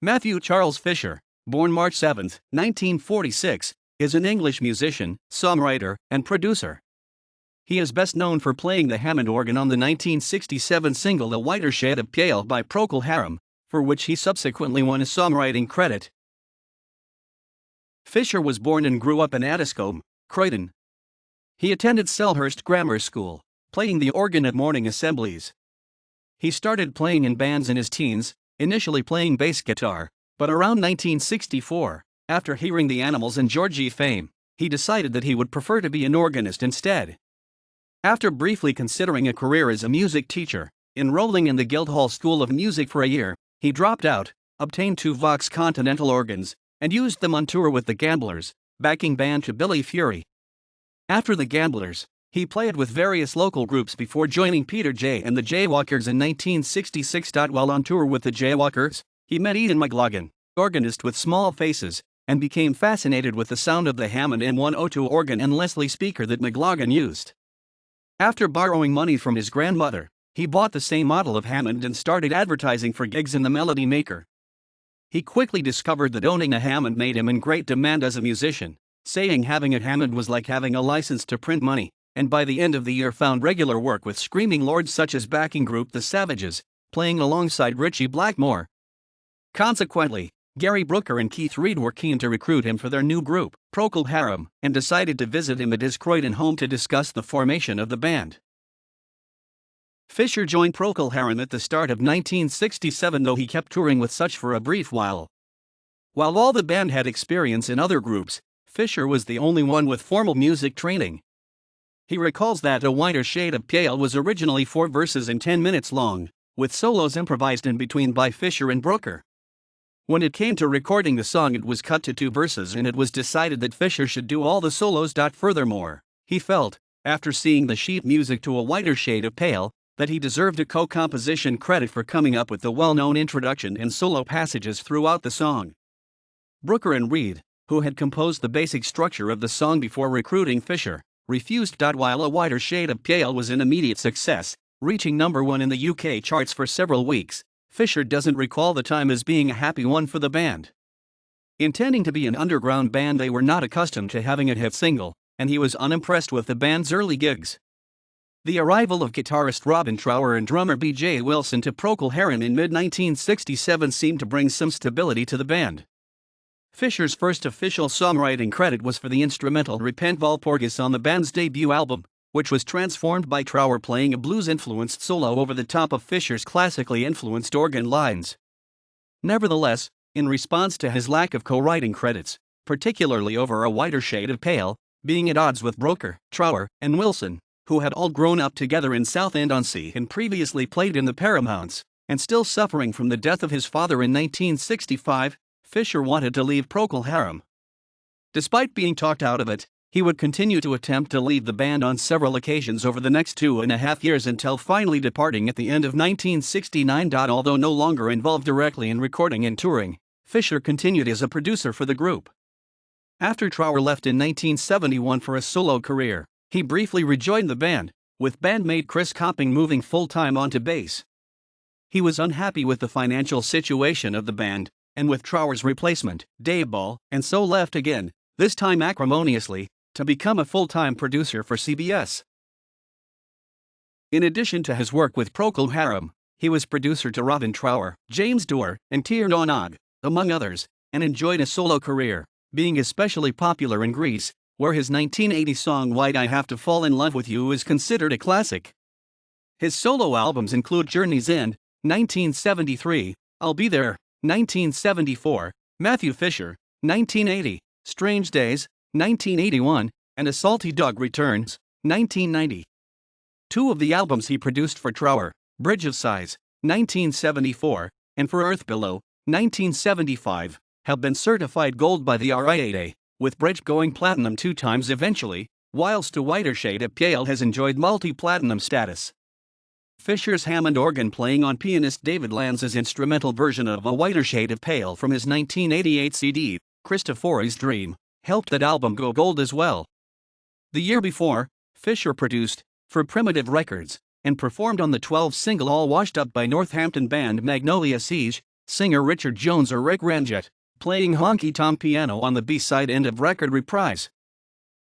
Matthew Charles Fisher, born March 7, 1946, is an English musician, songwriter, and producer. He is best known for playing the Hammond organ on the 1967 single A Whiter Shade of Pale by Procol Harum, for which he subsequently won a songwriting credit. Fisher was born and grew up in Addiscombe, Croydon. He attended Selhurst Grammar School, playing the organ at morning assemblies. He started playing in bands in his teens, initially playing bass guitar, but around 1964, after hearing the Animals and Georgie fame, he decided that he would prefer to be an organist instead. After briefly considering a career as a music teacher, enrolling in the Guildhall School of Music for a year, he dropped out, obtained 2 Vox Continental organs, and used them on tour with the Gamblers, backing band to Billy Fury. After the Gamblers, he played with various local groups before joining Peter J. and the Jaywalkers in 1966. While on tour with the Jaywalkers, he met Ian McLaughlin, organist with Small Faces, and became fascinated with the sound of the Hammond M102 organ and Leslie speaker that McLaughlin used. After borrowing money from his grandmother, he bought the same model of Hammond and started advertising for gigs in the Melody Maker. He quickly discovered that owning a Hammond made him in great demand as a musician, saying having a Hammond was like having a license to print money, and by the end of the year found regular work with screaming lords such as backing group The Savages, playing alongside Ritchie Blackmore. Consequently, Gary Brooker and Keith Reid were keen to recruit him for their new group, Procol Harum, and decided to visit him at his Croydon home to discuss the formation of the band. Fisher joined Procol Harum at the start of 1967, though he kept touring with such for a brief while. While all the band had experience in other groups, Fisher was the only one with formal music training. He recalls that A Whiter Shade of Pale was originally 4 verses and 10 minutes long, with solos improvised in between by Fisher and Brooker. When it came to recording the song, it was cut to 2 verses and it was decided that Fisher should do all the solos. Furthermore, he felt, after seeing the sheet music to A Whiter Shade of Pale, that he deserved a co-composition credit for coming up with the well-known introduction and solo passages throughout the song. Brooker and Reid, who had composed the basic structure of the song before recruiting Fisher, refused. While A Whiter Shade of Pale was an immediate success, reaching number 1 in the UK charts for several weeks, Fisher doesn't recall the time as being a happy one for the band. Intending to be an underground band, they were not accustomed to having a hit single, and he was unimpressed with the band's early gigs. The arrival of guitarist Robin Trower and drummer B.J. Wilson to Procol Harum in mid-1967 seemed to bring some stability to the band. Fisher's first official songwriting credit was for the instrumental Repent Walpurgis on the band's debut album, which was transformed by Trower playing a blues-influenced solo over the top of Fisher's classically influenced organ lines. Nevertheless, in response to his lack of co-writing credits, particularly over A Whiter Shade of Pale, being at odds with Brooker, Trower, and Wilson, who had all grown up together in Southend-on-Sea and previously played in the Paramounts, and still suffering from the death of his father in 1965, Fisher wanted to leave Procol Harum. Despite being talked out of it, he would continue to attempt to leave the band on several occasions over the next 2.5 years until finally departing at the end of 1969. Although no longer involved directly in recording and touring, Fisher continued as a producer for the group. After Trower left in 1971 for a solo career, he briefly rejoined the band, with bandmate Chris Copping moving full-time onto bass. He was unhappy with the financial situation of the band, and with Trower's replacement, Dave Ball, and so left again, this time acrimoniously, to become a full-time producer for CBS. In addition to his work with Procol Harum, he was producer to Robin Trower, James Dore, and Tír na nÓg, among others, and enjoyed a solo career, being especially popular in Greece, where his 1980 song Why'd I Have to Fall in Love with You is considered a classic. His solo albums include Journey's End, 1973, I'll Be There, 1974, Matthew Fisher, 1980, Strange Days, 1981, and A Salty Dog Returns, 1990. 2 of the albums he produced for Trower, Bridge of Sighs, 1974, and For Earth Below, 1975, have been certified gold by the RIAA, with Bridge going platinum 2 times eventually, whilst A Whiter Shade of Pale has enjoyed multi-platinum status. Fisher's Hammond organ playing on pianist David Lanza's instrumental version of A Whiter Shade of Pale from his 1988 CD, Christopher's Dream, helped that album go gold as well. The year before, Fisher produced, for Primitive Records, and performed on the 12 single All Washed Up by Northampton band Magnolia Siege, singer Richard Jones or Rick Ramjet, playing honky-tonk piano on the B-side end of record Reprise.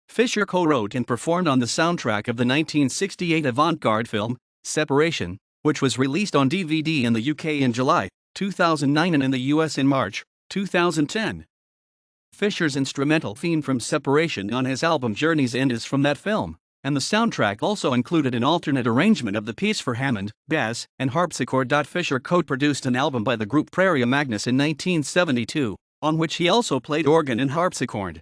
Fisher co-wrote and performed on the soundtrack of the 1968 avant-garde film, Separation, which was released on DVD in the UK in July 2009 and in the US in March 2010. Fisher's instrumental theme from Separation on his album Journey's End is from that film, and the soundtrack also included an alternate arrangement of the piece for Hammond, bass, and harpsichord. Fisher co-produced an album by the group Praria Magnus in 1972, on which he also played organ and harpsichord.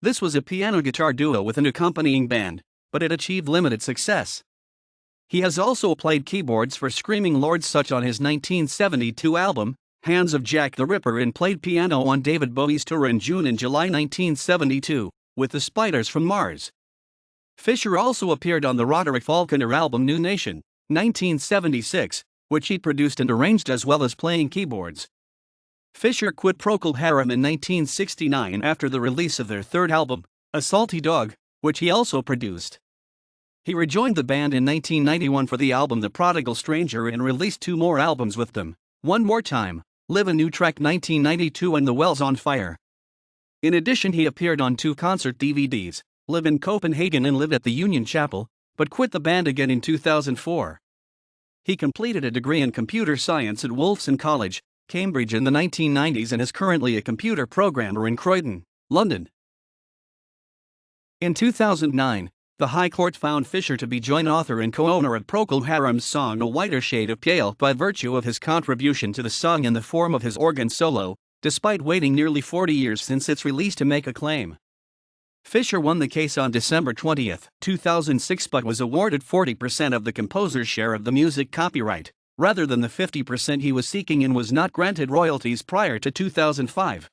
This was a piano-guitar duo with an accompanying band, but it achieved limited success. He has also played keyboards for Screaming Lord Sutch on his 1972 album, Hands of Jack the Ripper, and played piano on David Bowie's tour in June and July 1972, with the Spiders from Mars. Fisher also appeared on the Roderick Falconer album New Nation, 1976, which he produced and arranged as well as playing keyboards. Fisher quit Procol Harum in 1969 after the release of their third album, A Salty Dog, which he also produced. He rejoined the band in 1991 for the album The Prodigal Stranger and released 2 more albums with them, One More Time, Live a New Track 1992 and The Wells on Fire. In addition, he appeared on 2 concert DVDs, Live in Copenhagen and Live at the Union Chapel, but quit the band again in 2004. He completed a degree in computer science at Wolfson College, Cambridge in the 1990s and is currently a computer programmer in Croydon, London. In 2009, the High Court found Fisher to be joint author and co-owner of Procol Harum's song A Whiter Shade of Pale by virtue of his contribution to the song in the form of his organ solo, despite waiting nearly 40 years since its release to make a claim. Fisher won the case on December 20, 2006 but was awarded 40% of the composer's share of the music copyright, rather than the 50% he was seeking, and was not granted royalties prior to 2005.